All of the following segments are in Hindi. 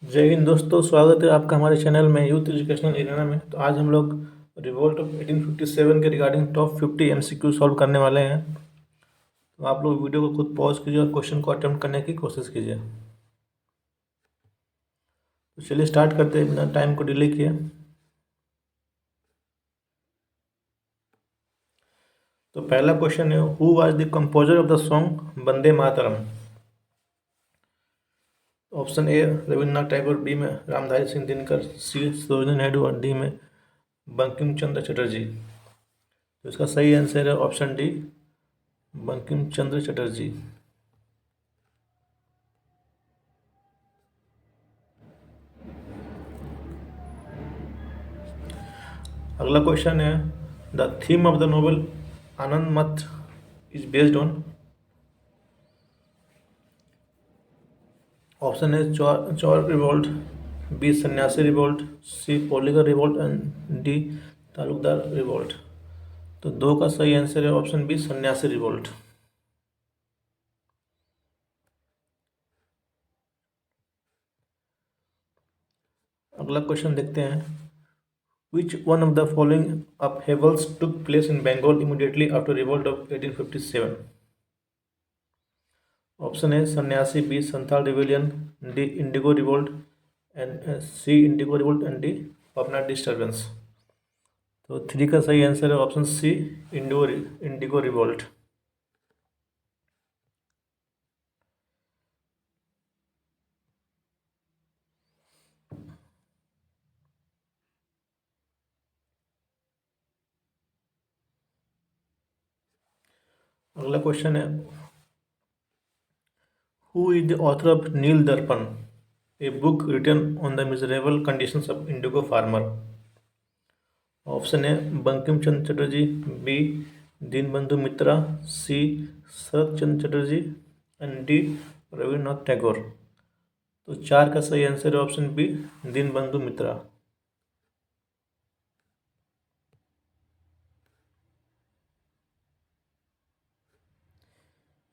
जय हिंद दोस्तों, स्वागत है आपका हमारे चैनल में यूथ एजुकेशनल एरिना में। तो आज हम लोग रिवोल्ट ऑफ 1857 के रिगार्डिंग टॉप 50 एमसीक्यू सॉल्व करने वाले हैं। तो आप लोग वीडियो को खुद पॉज कीजिए और क्वेश्चन को अटेम्प्ट करने की कोशिश कीजिए। तो चलिए स्टार्ट करते हैं बिना टाइम को डिले किए। तो पहला क्वेश्चन है, who was the composer of the song Vande Mataram? Option A Rabindranath Tagore, B में रामधारी सिंह दिनकर, सी सरोजिनी नायडू और डी में बंकिम चंद्र चटर्जी। तो इसका सही आंसर है ऑप्शन डी, बंकिम चंद्र चटर्जी। अगला क्वेश्चन है, the theme of the novel Anand Math is based on. Option है Chuar revolt, B Sanyasi revolt, C Poligar revolt and D Taluqdar revolt. तो दो का सही आंसर है ऑप्शन बी, सन्यासी रिवोल्ट। अगला क्वेश्चन देखते हैं, which one of the following upheavals took place in Bengal immediately after revolt of 1857? Option है Sanyasi, B Santhal rebellion, D indigo revolt and C indigo revolt and D Pabna disturbance. तो थ्री का सही आंसर है ऑप्शन सी, इंडिगो रिवोल्ट। अगला क्वेश्चन है, who is the author of Neel Darpan, a book written on the miserable conditions of indigo farmer? Option है Bankim Chandra Chatterjee, B Dinabandhu Mitra, C Sarat Chandra Chatterjee and D Rabindranath Tagore. तो चार का सही आंसर है ऑप्शन बी, दीनबंधु मित्रा।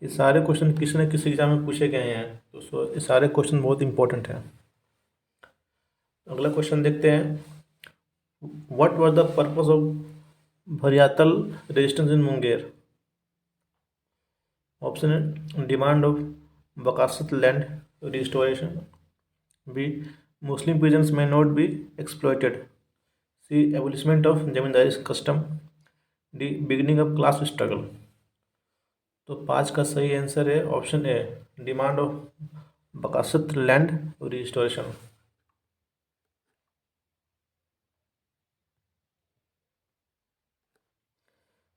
ये सारे क्वेश्चन किसी न किसी एग्जाम में पूछे गए हैं, तो ये सारे क्वेश्चन बहुत इंपॉर्टेंट हैं। अगला क्वेश्चन देखते हैं, what was the purpose of भरियातल रेजिस्टेंस इन मुंगेर? ऑप्शन है demand of Bakasht land restoration, B Muslim peasants may not be exploited, C abolishment of zamindari custom, D beginning of class struggle. तो पाँच का सही आंसर है option A, demand of Bakasht land restoration.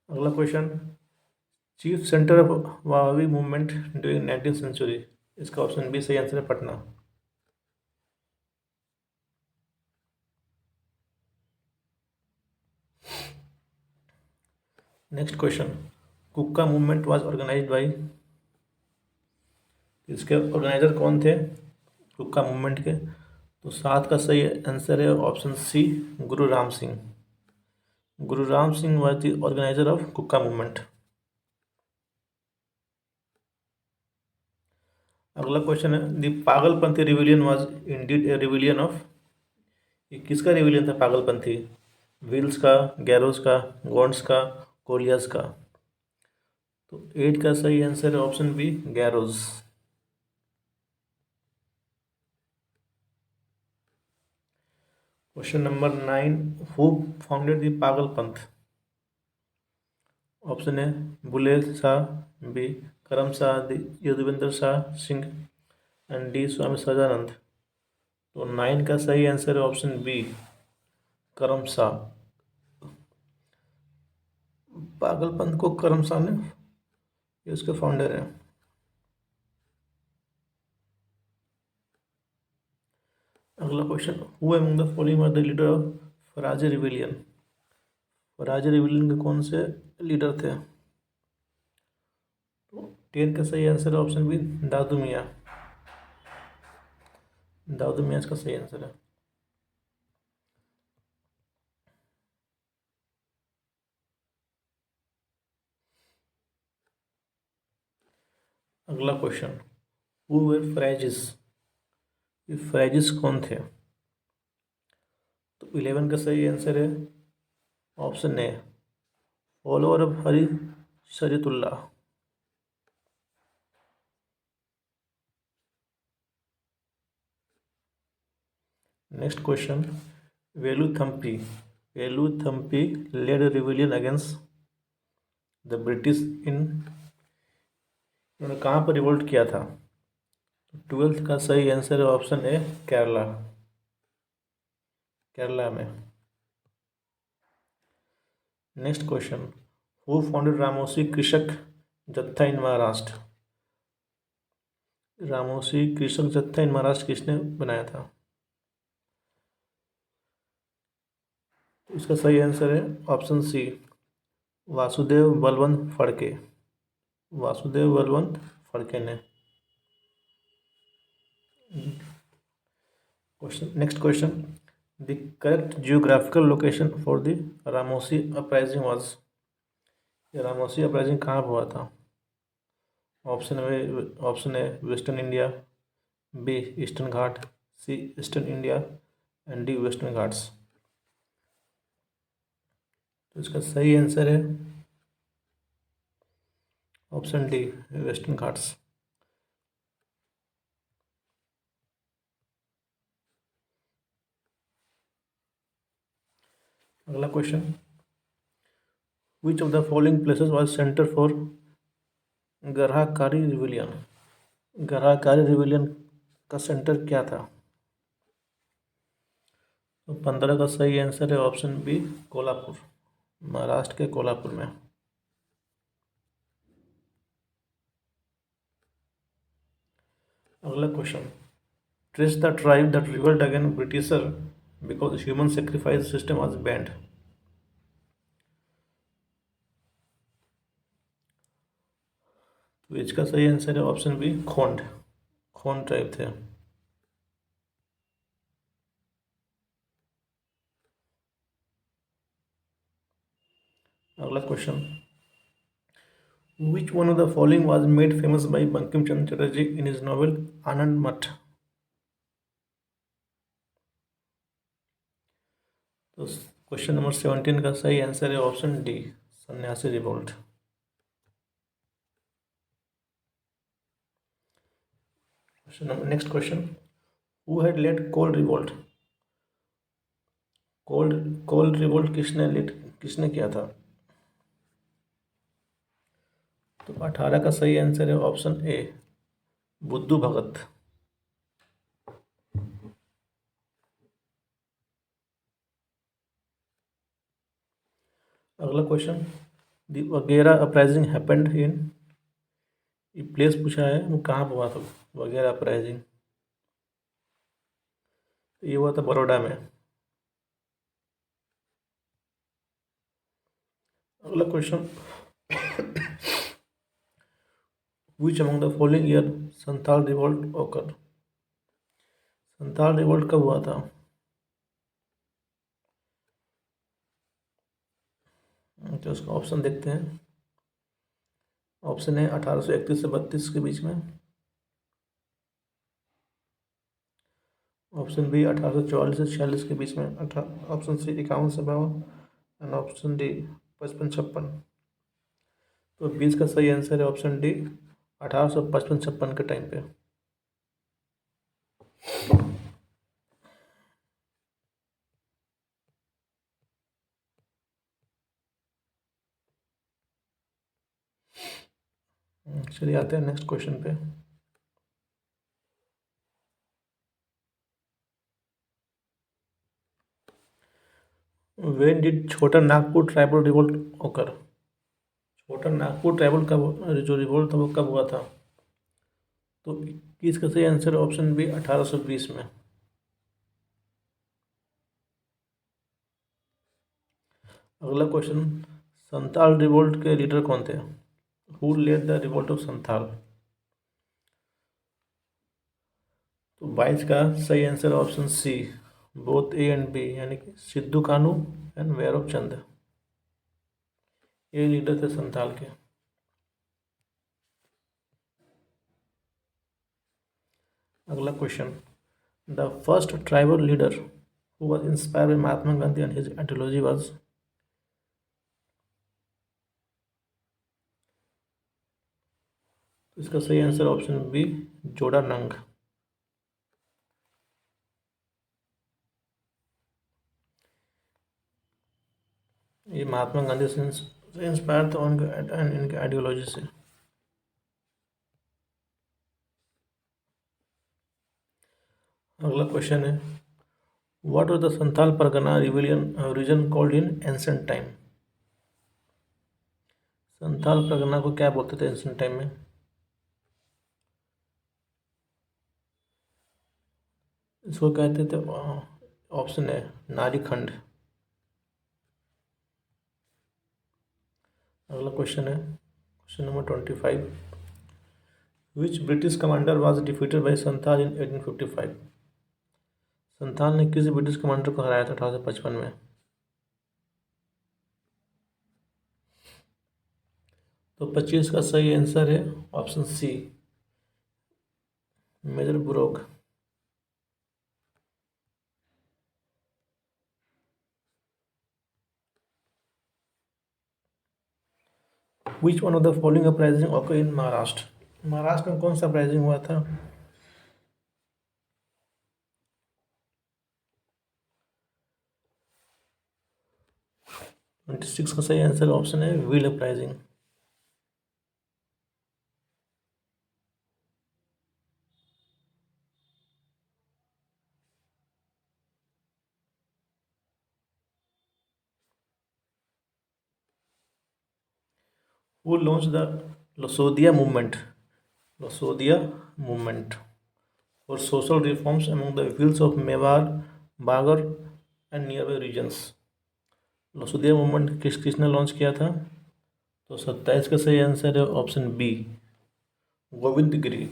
अगला question, chief centre of Wahabi movement during 19th century? इसका ऑप्शन बी सही आंसर है Patna. Next question, कुक्का movement was organized by? इसके ऑर्गेनाइजर कौन थे कुक्का मूवमेंट के? तो सात का सही आंसर है option C, Guru Ram Singh. Guru Ram Singh was the organiser of Kukka movement. अगला क्वेश्चन है, the Pagalpanthi rebellion was indeed a rebellion of? ये किसका रिविलियन था पागलपंथी? व्हील्स का, गैरोस का, गॉन्ड्स का, कोलियस का? तो एट का सही आंसर है option B, Garos. Question number 9, who founded the Pagalpanth? Option है Bulle Shah, B Karam Shah, Yaduvendra Shah Singh and D Swami Sadanand. तो 9 का सही आंसर है ऑप्शन बी, करम शाह। पागलपंथ को करम शाह ने, ये उसके फाउंडर है। अगला question, who among the following are the leader of Faraizi rebellion? Faraizi rebellion के कौन से लीडर थे? तो 10 का सही आंसर है ऑप्शन बी, दादू मियाँ। दाऊद मियाँ इसका सही आंसर है। अगला क्वेश्चन, हु वर फ्राइजिस? ये फ्रैजिस कौन थे? तो 11 का सही आंसर है option A, follower of Haji Shariatullah. Next question, Veluthampi Veluthampi led rebellion against the British in, उन्होंने कहाँ पर रिवोल्ट किया था? 12th का सही आंसर है ऑप्शन ए, केरला, केरला में। Next question, who founded Ramoshi कृषक जत्था इन महाराष्ट्र? रामोसी कृषक जत्था इन महाराष्ट्र किसने बनाया था? इसका सही आंसर है ऑप्शन सी, वासुदेव बलवंत फड़के, वासुदेव बलवंत फड़के ने। Next question, the correct geographical location for the Ramosi uprising was, Ramosi uprising कहाँ पर हुआ था? Option A western India, B eastern Ghat, C eastern India and D western Ghats. तो इसका सही आंसर है ऑप्शन डी, वेस्टर्न घाट्स। अगला question, which of the following places was centre for Gadkari rebellion? Gadkari rebellion का सेंटर क्या था? तो 15 का सही आंसर है ऑप्शन बी, कोल्हापुर, महाराष्ट्र के कोल्हापुर में। अगला question, trace the tribe that revolt against Britisher because human sacrifice system was banned. तो इसका सही आंसर है option B, Khond, Khond tribe थे। अगला question, which one of the following was made famous by Bankim Chandra Chatterjee in his novel Anand Math? तो क्वेश्चन नंबर 17 का सही आंसर है option D, Sanyasi revolt. Next question, who had led Kol revolt? Kol revolt किसने किया था? तो 18 का सही आंसर है ऑप्शन ए, बुद्धू भगत। अगला क्वेश्चन, द वगैरा अपराइजिंग हैपेंड इन, ये प्लेस पूछा है वो कहाँ पर हुआ था वगैरह अपराइजिंग? ये हुआ था बड़ौदा में। अगला question, which among the following year Santhal revolt ओकर? संथाल रिवोल्ट कब हुआ था? तो उसका ऑप्शन देखते हैं। ऑप्शन है 1831 से 32 के बीच में, ऑप्शन बी 1844 से 46 के बीच में, ऑप्शन सी 51 से 52 एंड ऑप्शन डी 55-56। तो 20 का सही आंसर है ऑप्शन डी, 1855-56 के टाइम पे। चलिए आते हैं नेक्स्ट क्वेश्चन पे। व्हेन डिड छोटा नागपुर ट्राइबल रिवोल्ट ओकर? छोटा नागपुर ट्राइबल का जो रिवोल्ट था वो कब हुआ था? तो 21 का सही आंसर है ऑप्शन बी, 1820 में। अगला क्वेश्चन, संथाल रिवोल्ट के लीडर कौन थे? Who led the revolt of Santhal? तो 22 का सही answer option C, both A and B, यानी कि सिद्धू कानू एंड वैरव चंद, ये लीडर थे संथाल के। अगला question, The first tribal leader who was inspired by Mahatma Gandhi and his ideology was, इसका सही आंसर ऑप्शन बी, जोड़ा नंग। ये महात्मा गांधी से इंस्पायर था इनके आइडियोलॉजी से। अगला क्वेश्चन है, what was the Santhal Pargana rebellion reason called in ancient time? Santhal Pargana को क्या बोलते थे एंशिएंट टाइम में? इसको कहते थे, ऑप्शन है नारीखंड। अगला क्वेश्चन है, question number 25, which British commander was defeated by Santhal in 1855? Santhal ने किस ब्रिटिश कमांडर को हराया था 1855 में? तो 25 का सही आंसर है option C, major Brook. Which one of the following uprising occur in Maharashtra? Maharashtra में कौन सा अपराइजिंग हुआ था? 26 का सही आंसर ऑप्शन है Bhil uprising. Who launched the Losodiya movement? Losodiya movement for social reforms among the fields of Mewar, Bagar and nearby regions. लोसोदिया मूवमेंट किसने लॉन्च किया था? तो 27 का सही आंसर है ऑप्शन बी, गोविंद गिरी।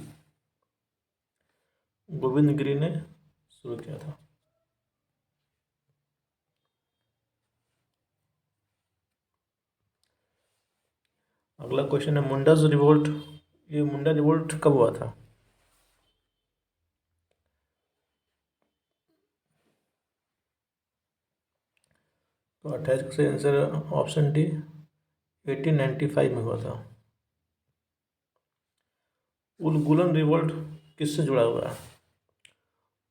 गोविंद गिरी ने शुरू किया था। अगला क्वेश्चन है, मुंडाज रिवोल्ट, ये मुंडा रिवोल्ट कब हुआ था? तो 28 का सही आंसर ऑप्शन डी, 1895 में हुआ था। उलगुलन रिवोल्ट किससे जुड़ा हुआ है?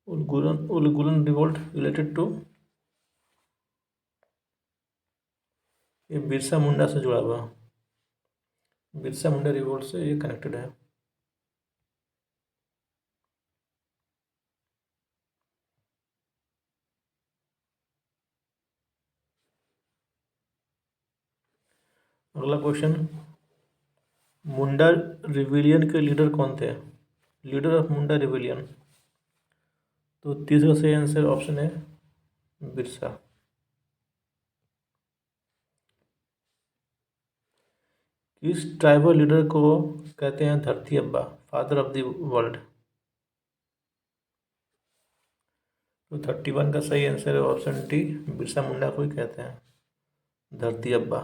उलगुलन रिवोल्ट रिलेटेड टू, ये बिरसा मुंडा से जुड़ा हुआ, बिरसा मुंडा रिवोल्ट से ये कनेक्टेड है। अगला क्वेश्चन, मुंडा रिविलियन के लीडर कौन थे? Leader of Munda rebellion. तो तीसरा सही आंसर ऑप्शन है बिरसा। किस ट्राइबल लीडर को कहते हैं धरती अब्बा, फादर ऑफ द वर्ल्ड? तो 31 का सही आंसर है ऑप्शन डी, बिरसा मुंडा को ही कहते हैं धरती अब्बा।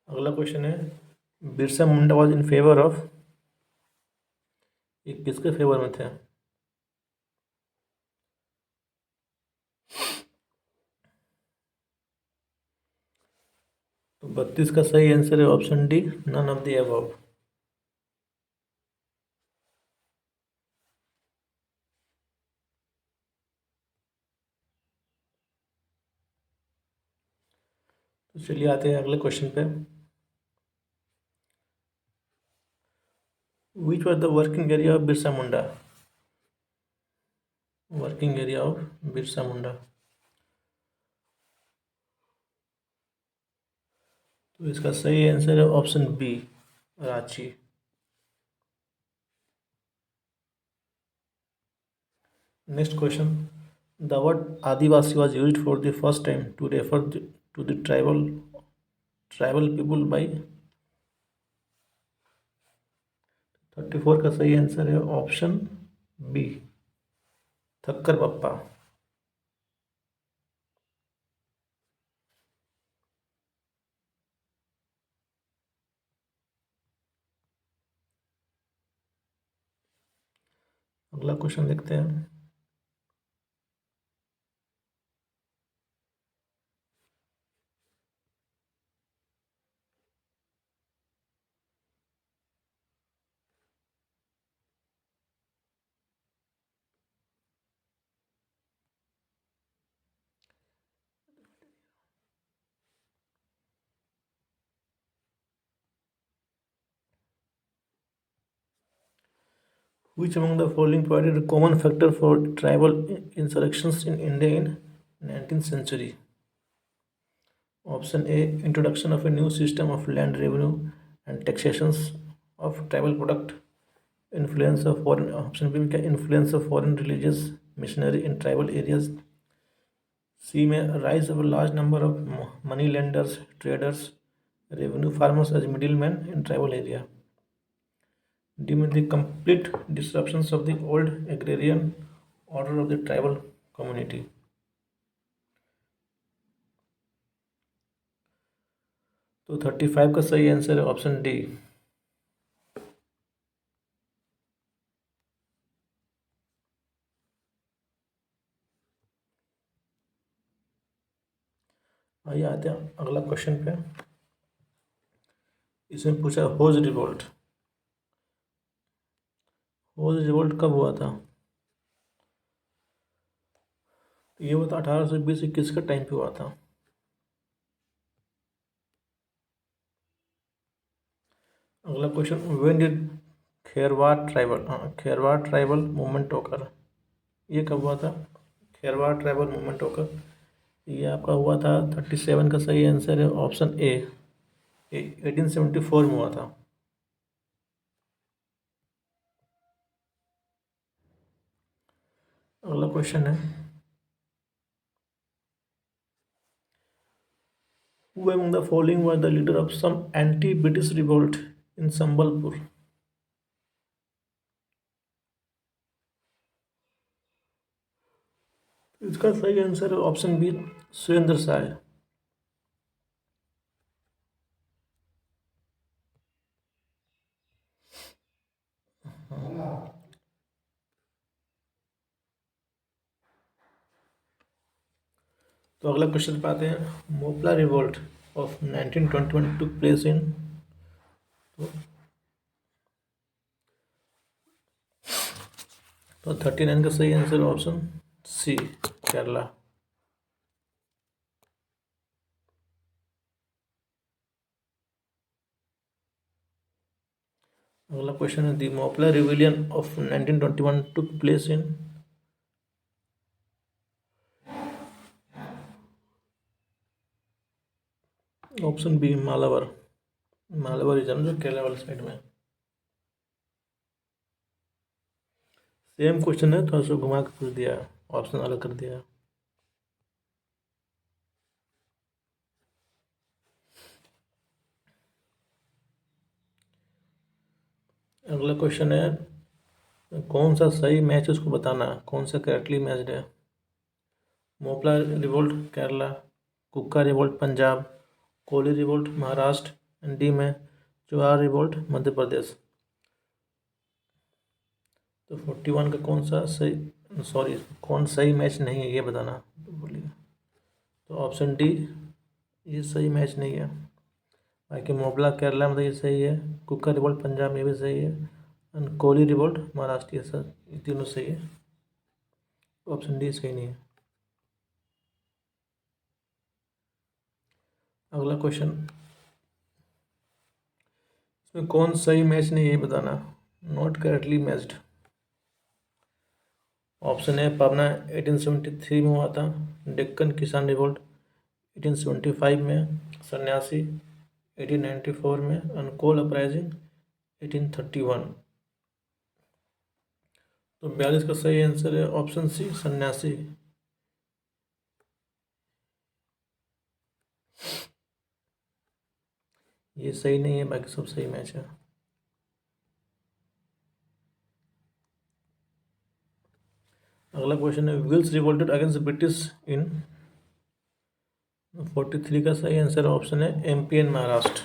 अगला क्वेश्चन है, Birsa Munda was in favour of, ये किसके फेवर में थे? तो 32 का सही आंसर है option D, none of the above. तो चलिए आते हैं अगले क्वेश्चन पे। Which was the working area of Birsa Munda? Working area of Birsa Munda, तो इसका सही आंसर है option B, Ranchi. Next question, the word Adivasi was used for the first time to refer to the tribal people by? 34 का सही आंसर है ऑप्शन बी, थक्कर पप्पा। अगला क्वेश्चन लिखते हैं। Which among the following provided a common factor for tribal insurrections in India in 19th century? Option A, introduction of a new system of land revenue and taxations of tribal product. Influence of foreign Option B, influence of foreign religious missionary in tribal areas. C में rise of a large number of money lenders, traders, revenue farmers as middlemen in tribal area. D में the complete disruptions of the old agrarian order of the tribal community. तो 35 का सही आंसर है ऑप्शन डी। आइए आते हैं अगला क्वेश्चन पे। इसमें पूछा होज रिवोल्ट। होज रिवोल्ट कब हुआ था? तो ये हुआ था 1820-21 का टाइम पे हुआ था। अगला question, when did Kherwar tribal movement ओकर? ये कब हुआ था? खेरवार ट्राइबल मूवमेंट ओकर ये आपका हुआ था 37 का सही आंसर है ऑप्शन ए। 1874 में हुआ था। अगला क्वेश्चन है, who among the following was the leader of some anti-British revolt in Sambalpur? इसका सही आंसर है ऑप्शन बी, सुरेंद्र साय। तो अगला क्वेश्चन पे आते हैं। Moplah revolt of 1921 took place इन, तो 39 का सही आंसर ऑप्शन सी, केरला। अगला क्वेश्चन है, the Moplah rebellion of 1921 took place in, option B, Malabar. Malabar region जो केरला वाली साइड में। सेम क्वेश्चन है, थोड़ा सा घुमा के पूछ दिया, ऑप्शन अलग कर दिया। अगला क्वेश्चन है, कौन सा सही मैच है उसको बताना, कौन सा करेक्टली मैच्ड है? Moplah revolt Kerala, Kuka revolt Punjab, Koli revolt Maharashtra, and D में चुआर रिवोल्ट मध्य प्रदेश। तो 41 का कौन सा सही, सॉरी कौन सही मैच नहीं है ये बताना, तो बोलिए। तो ऑप्शन डी, ये सही मैच नहीं है। बाकी मोपला केरला में तो ये सही है, कुक्का रिवोल्ट पंजाब में भी सही है, एंड कोली रिवोल्ट महाराष्ट्र, ये सर ये तीनों सही है। ऑप्शन डी सही नहीं है। अगला क्वेश्चन, इसमें कौन सही मैच नहीं है ये बताना, नॉट करेक्टली मैच्ड। ऑप्शन है, पाबना 1873 में हुआ था, डेक्कन किसान रिवोल्ट 1875 में, सन्यासी 1894 में, एंड कोल अपराइजिंग 1831। तो 42 का सही आंसर है ऑप्शन सी, सन्यासी। ये सही नहीं है, बाकी सब सही मैच है। अगला क्वेश्चन है, Bhils revolted against British in, 43 का सही आंसर ऑप्शन है MP and Maharashtra.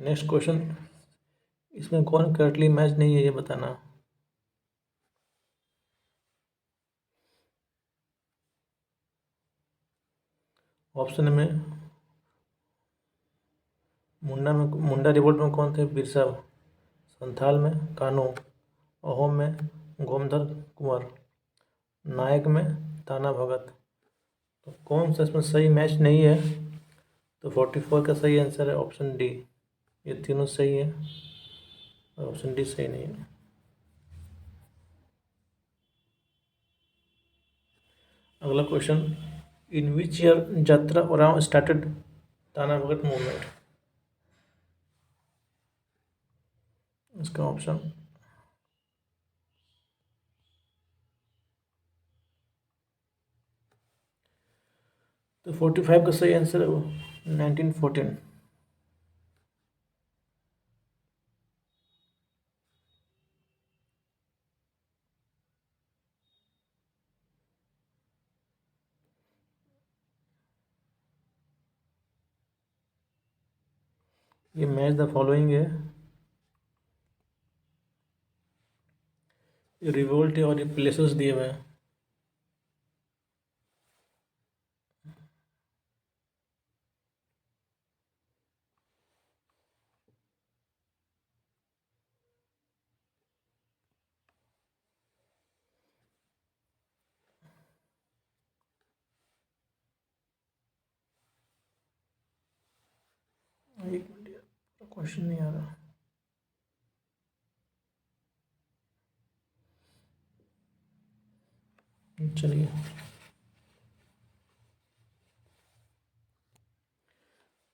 Next question, इसमें कौन करेक्टली मैच नहीं है ये बताना। ऑप्शन में मुंडा रिवोल्ट में कौन थे? बिरसा। संथाल में कानू। अहोम में गोमधर कुंवर। नायक में ताना भगत। तो कौन सा इसमें सही मैच नहीं है? तो 44 का सही आंसर है ऑप्शन डी। ये तीनों सही है और ऑप्शन डी सही नहीं है। अगला क्वेश्चन, इन विच ईयर यात्रा ओरांव स्टार्टेड ताना भगत मूवमेंट? इसका ऑप्शन तो 45 का सही आंसर है वो 1914। ये मैच द फॉलोइंग है, ये रिवोल्ट है और ये प्लेसेस दिए हुए हैं। एक मिनट, क्वेश्चन नहीं आ रहा। चलिए,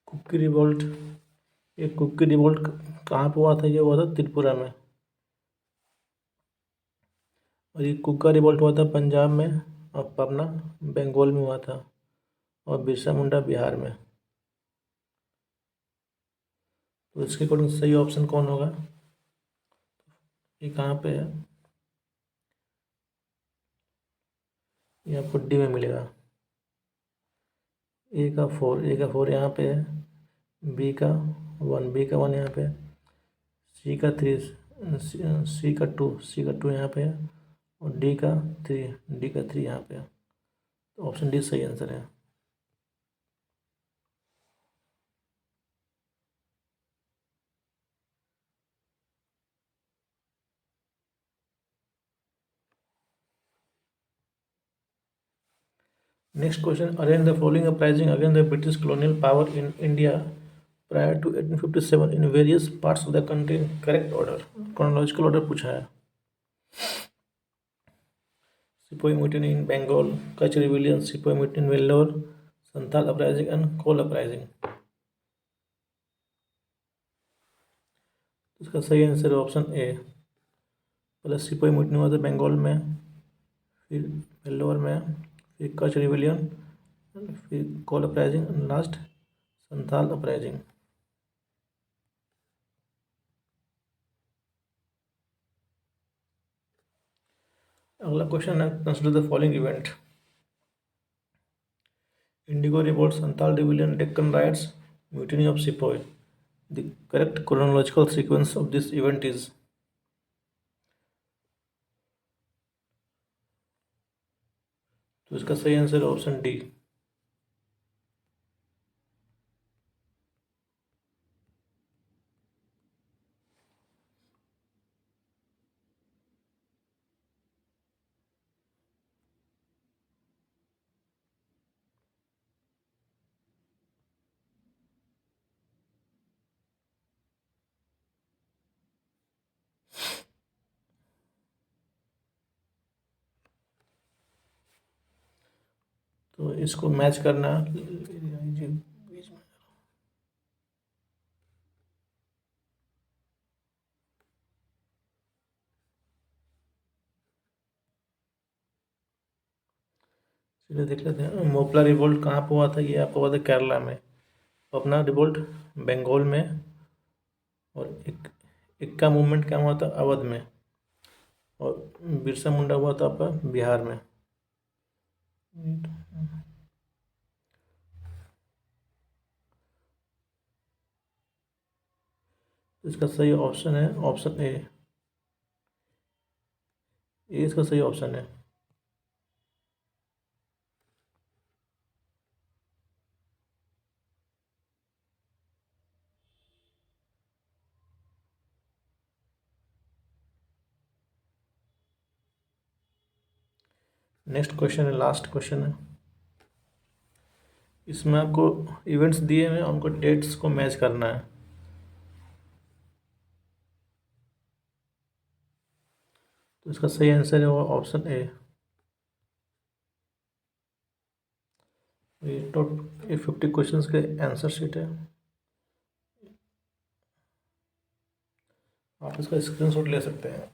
कुकी रिवोल्ट, ये कुकी रिवोल्ट कहाँ पे हुआ था? ये हुआ था त्रिपुरा में। और ये कुका रिवोल्ट हुआ था पंजाब में और पबना बंगाल में हुआ था। और बिरसा मुंडा बिहार में। तो इसके अकॉर्डिंग सही ऑप्शन कौन होगा? ये कहाँ पे है? ये आपको डी में मिलेगा। ए का फोर यहाँ पे है। बी का वन यहाँ पे है। सी का 3, सी का टू यहाँ पे है। और डी का थ्री यहाँ पे है। तो ऑप्शन डी सही आंसर है। Next question, arrange the following uprising against the British colonial power in India prior to 1857 in various parts of the country in correct order. Chronological order पूछा है। सिपोही mutiny in Bengal, Kutch rebellion, sepoy mutiny in Vellore, Santhal uprising and Kol uprising. इसका सही आंसर है ऑप्शन ए। पहले सिपोही म्यूटिनी हुआ था बंगाल में, फिर वेल्लोर में, फिर कच रिविलियन, फिर Kol uprising and last Santhal uprising. अगला क्वेश्चन है, consider the following event: indigo revolt, Santhal rebellion, Deccan riots, mutiny of sepoy. The correct chronological sequence of this event is? तो इसका सही आंसर है ऑप्शन डी। तो इसको मैच करना, सीधे देख लेते हैं। मोपला रिवोल्ट कहाँ पर हुआ था? ये आपको हुआ था केरला में। अपना रिवोल्ट बंगाल में। और इक्का मूवमेंट क्या हुआ था? अवध में। और बिरसा मुंडा हुआ था आपका बिहार में। इसका सही ऑप्शन है ऑप्शन ए। ए इसका सही ऑप्शन है। नेक्स्ट क्वेश्चन है, लास्ट क्वेश्चन है। इसमें आपको इवेंट्स दिए हुए हैं, उनको डेट्स को मैच करना है। तो इसका सही आंसर है वो ऑप्शन ए। ये 50 क्वेश्चंस के आंसर शीट है, आप इसका स्क्रीनशॉट ले सकते हैं।